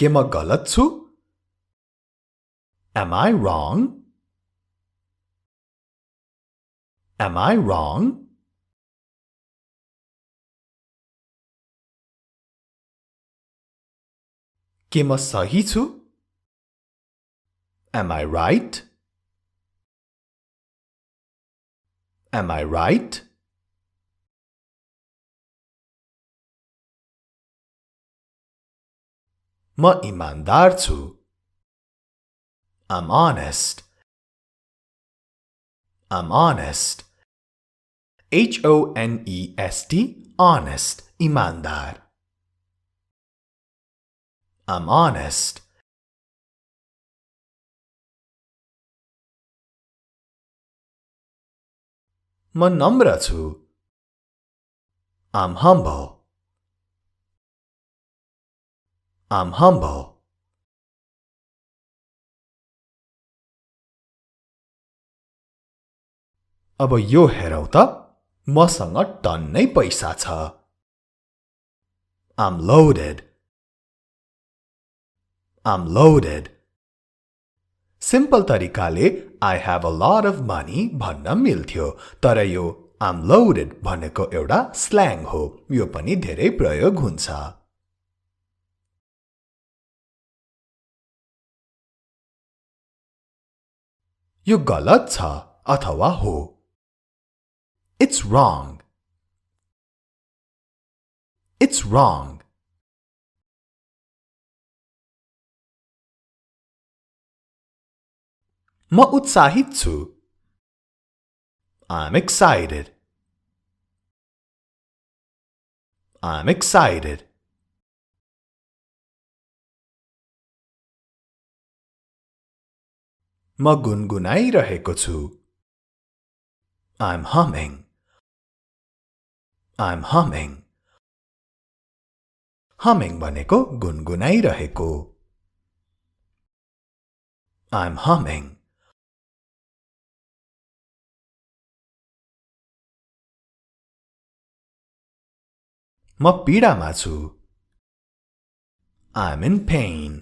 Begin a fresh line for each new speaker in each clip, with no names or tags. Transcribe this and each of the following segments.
के म गलत छु? Am I wrong? Am I wrong? के म सही छु? Am I right? Am I right? म इमानदार छु. I'm honest. I'm honest. Honest, honest, इमानदार. I'm honest. म नम्र छु. I'm humble. I'm humble. अब यो हेरौं त मसँग टन्नै पैसा छ. I'm loaded. I'm loaded. Simple तरिकाले I have a lot of money भन्न मिल्थ्यो, तर यो I'm loaded भनेको एउटा स्ल्याङ हो. यो पनि धेरै प्रयोग हुन्छ. यो गलत छ अथवा हो. It's wrong. It's wrong. म उत्साहित छु. I'm excited. I'm excited. म गुनगुनाइरहेको छु. I'm humming. I'm humming. Humming भनेको गुनगुनाइरहेको. I'm humming. म पीडामा छु. I'm in pain.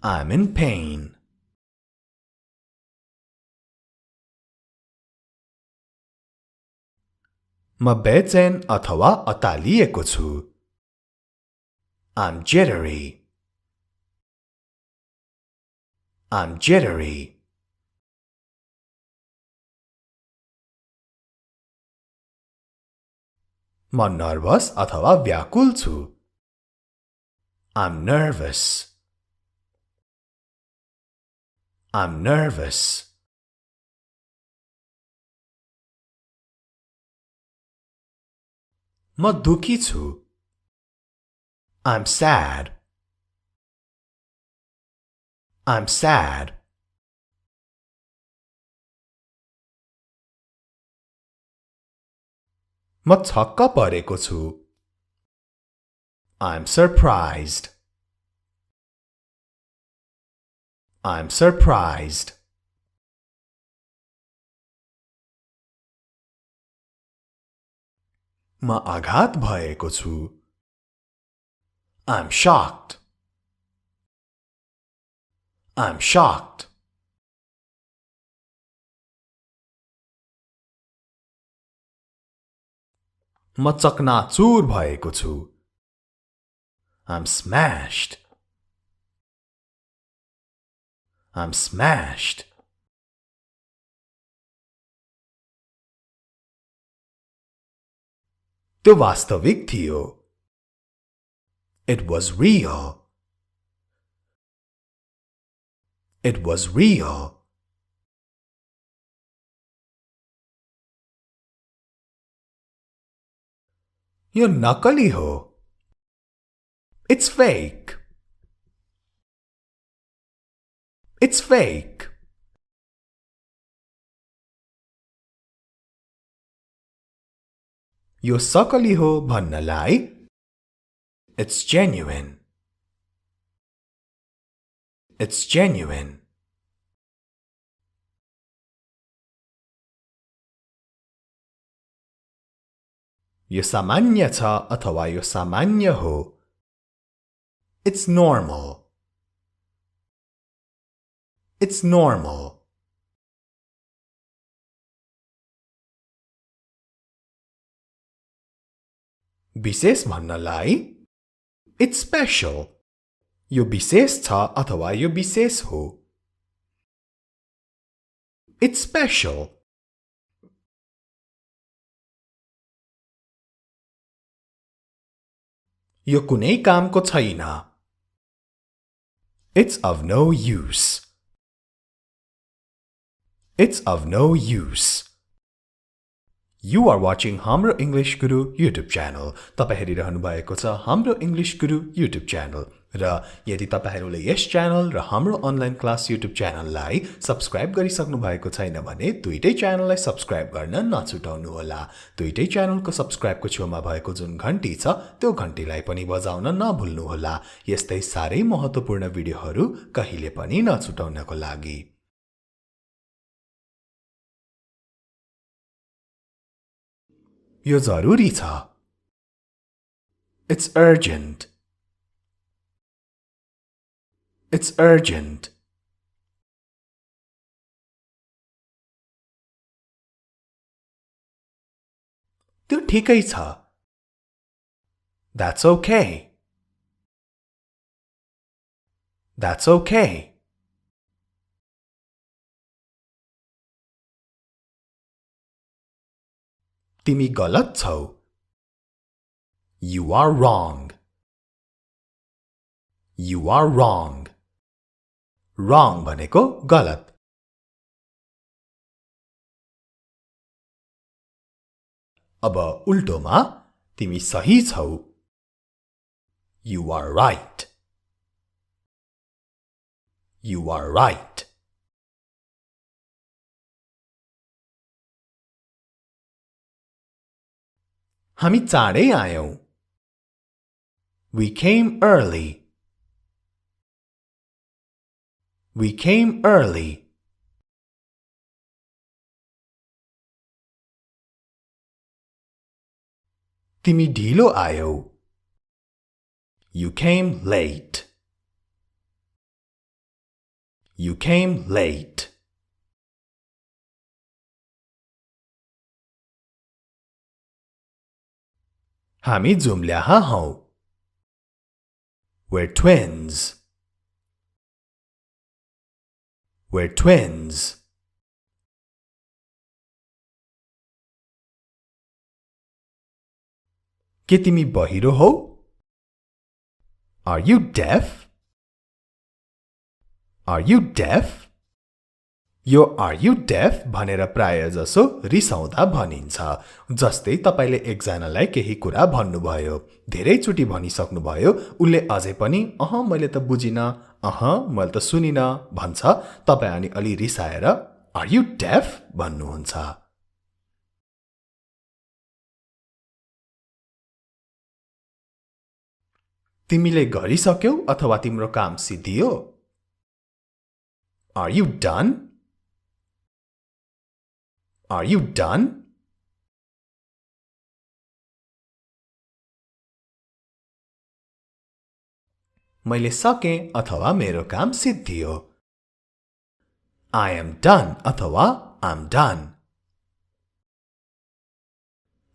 I'm in pain. म बेचैन अथवा अतालिएको छु. I'm jittery. I'm jittery. म नर्भस अथवा व्याकुल छु. I'm nervous. I'm nervous. म दुखी छु. I'm sad. I'm sad. म छक्क परेको छु. I'm surprised. I'm surprised. म आघात भएको छु. I'm shocked. I'm shocked. म चकनाचुर भएको छु. I'm smashed. I'm smashed. त्यो वास्तविक थियो. It was real. It was real. यो नकली हो. It's fake. It's fake. यो सकली हो भन्नलाई It's genuine. It's genuine. यो सामान्य छ अथवा यो सामान्य हो. It's normal. It's normal. विशेष भन्नलाई It's special. यो विशेष छ अथवा यो विशेष हो. It's special. यो कुनै कामको छैन. It's of no use. It's of no use. You are watching हाम्रो English Guru YouTube channel. तपाई हेरिरहनु भएको छ हाम्रो English Guru YouTube channel. र यदि तपाईहरुले यस च्यानल र हाम्रो अनलाइन क्लास YouTube च्यानललाई सब्स्क्राइब गरिसक्नु भएको छैन भने दुईटै च्यानललाई सब्स्क्राइब गर्न नछुटाउनु होला. दुईटै च्यानलको सब्स्क्राइबको छेउमा भएको जुन घण्टी छ त्यो घण्टीलाई पनि बजाउन नभुल्नु होला. यस्तै सारै महत्त्वपूर्ण भिडियोहरू कहिले पनि नछुटाउनको लागि. यो जरुरी छ. It's urgent. It's urgent. त्यो ठिकै छ. That's okay. That's okay. तिमी गलत छौ. You are wrong. You are wrong. Wrong भनेको गलत. अब उल्टोमा तिमी सही छौ. You are right. You are right. हामी चाँडै आयौं. We came early. We came early. तिमी ढिलो आयौ. You came late. You came late. हामी जुम्ल्याहा हौं. We're twins. We're twins. के तिमी बहिरो हौ? Are you deaf? Are you deaf? यो are you deaf भनेर प्राय जसो रिसाउँदा भनिन्छ. जस्तै तपाईले एकजनालाई केही कुरा भन्नुभयो. धेरै चोटी भनिसक्नुभयो. उले अझै पनि मैले त बुझिन, मैले त सुनिन भन्छ. तपाई अनि अलि रिसाएर Are you deaf भन्नुहुन्छ. तिमीले गरिसक्यौ अथवा तिम्रो काम सिद्धियो? Are you done? Are you done? मैले सकेँ अथवा मेरो काम सिद्धियो. I am done अथवा I'm done.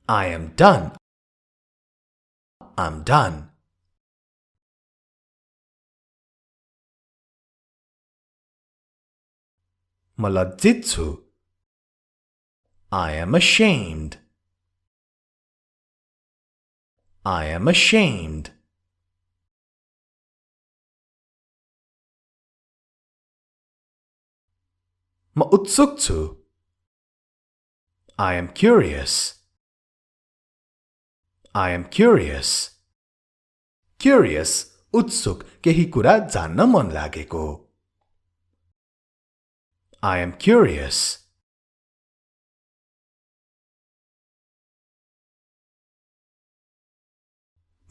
I am done. I'm done. म लज्जित छु. I am ashamed. I am ashamed. म उत्सुक छु. I am curious. I am curious. Curious, उत्सुक, केही कुरा जान्न मन लागेको. I am curious.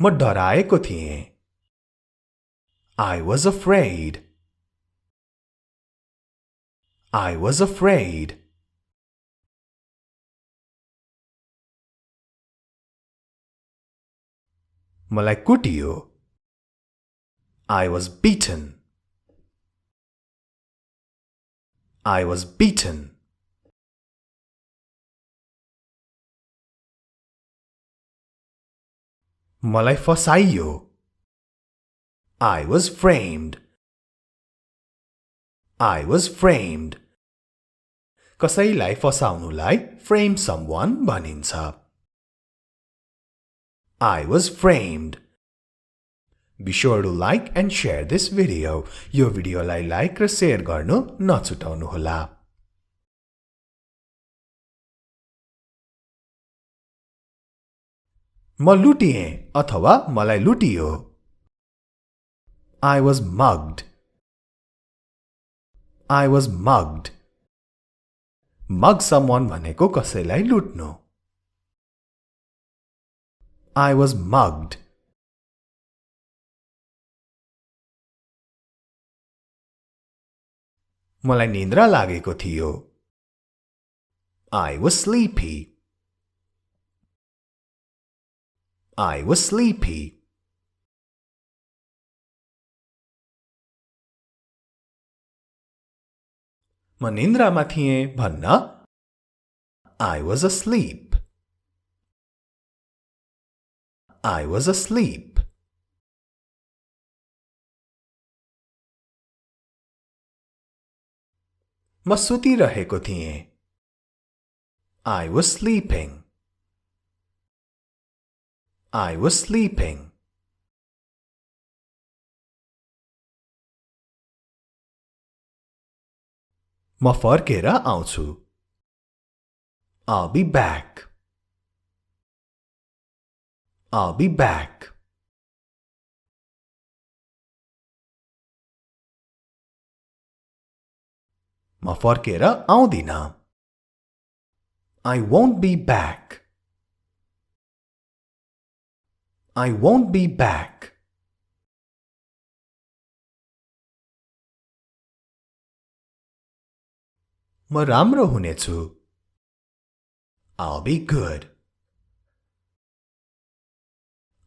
म डराएको थिएँ. I was afraid. I was afraid. मलाई कुटियो. I was beaten. I was beaten. मलाई फसाइयो. I was framed. I was framed. कसैलाई फसाउनुलाई frame someone भनिन्छ. I was framed. Be sure to like and share this video. यो भिडियोलाई like र share गर्नु नछुटाउनुहोला. म लुटिएँ अथवा मलाई लुटियो. I was mugged. I was mugged. Mug someone भनेको कसैलाई लुट्नु. I was mugged. मलाई निन्द्रा लागेको थियो. I was sleepy. I was sleepy. म निन्द्रामा थिएँ भन्न I was asleep. I was asleep. म सुतिरहेको थिएँ. I was sleeping. I was sleeping. म फर्केर आउँछु. I'll be back. I'll be back. म फर्केर आउँदिन. I won't be back. I won't be back. म राम्रो हुनेछु. I'll be good.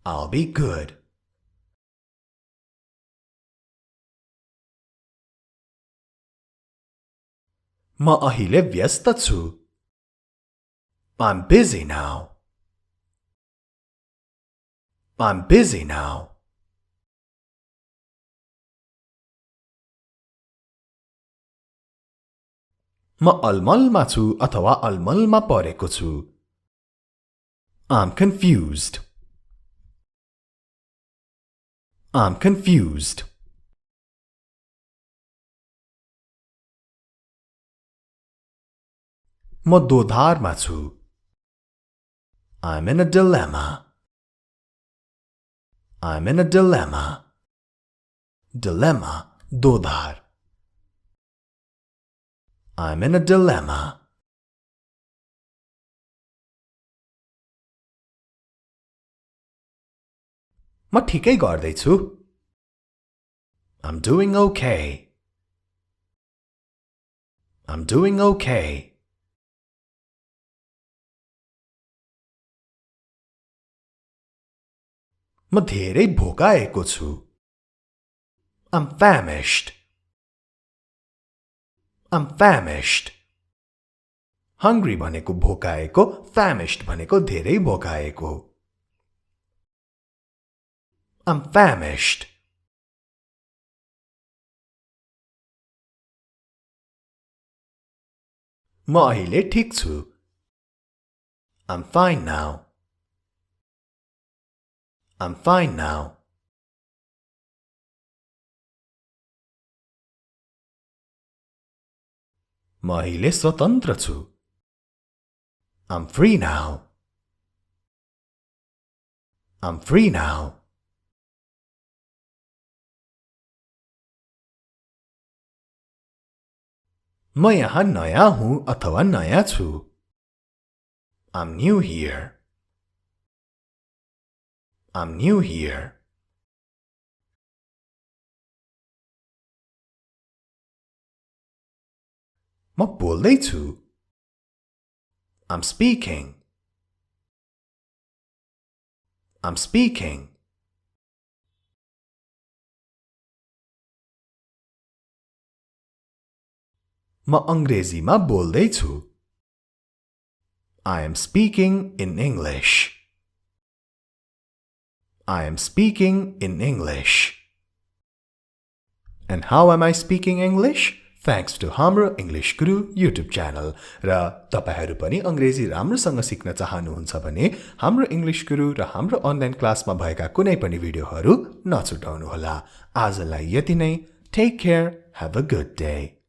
I'll be good. म अहिले व्यस्त छु. I'm busy now. I'm busy now. म अलमलमा छु अथवा अलमलमा परेको छु. I'm confused. I'm confused. म दोधारमा छु. I'm in a dilemma. I'm in a dilemma. Dilemma, दोधार. I'm in a dilemma. म ठिकै गर्दैछु. I'm doing okay. I'm doing okay. म धेरै भोकाएको छु. I'm famished. I'm famished. Hungry भनेको भोकाएको, famished भनेको धेरै भोकाएको. I'm famished. म अहिले ठिक छु. I'm fine now. I'm fine now. म अहिले स्वतन्त्र छु. I'm free now. I'm free now. म यहाँ नयाँ हुँ अथवा नयाँ छु. I'm new here. I'm new here. म बोल्दैछु. I'm speaking. I'm speaking. म अंग्रेजीमा बोल्दै छु I am speaking in English I am speaking in English And how am I speaking English? Thanks to हाम्रो English Guru YouTube channel. र तपाईहरु पनि अंग्रेजी राम्रोसँग सिक्न चाहनुहुन्छ भने हाम्रो English Guru र हाम्रो अनलाइन क्लासमा भएका कुनै पनि भिडियोहरु नछुटाउनु होला। आजलाई यति नै। Take care. Have a good day.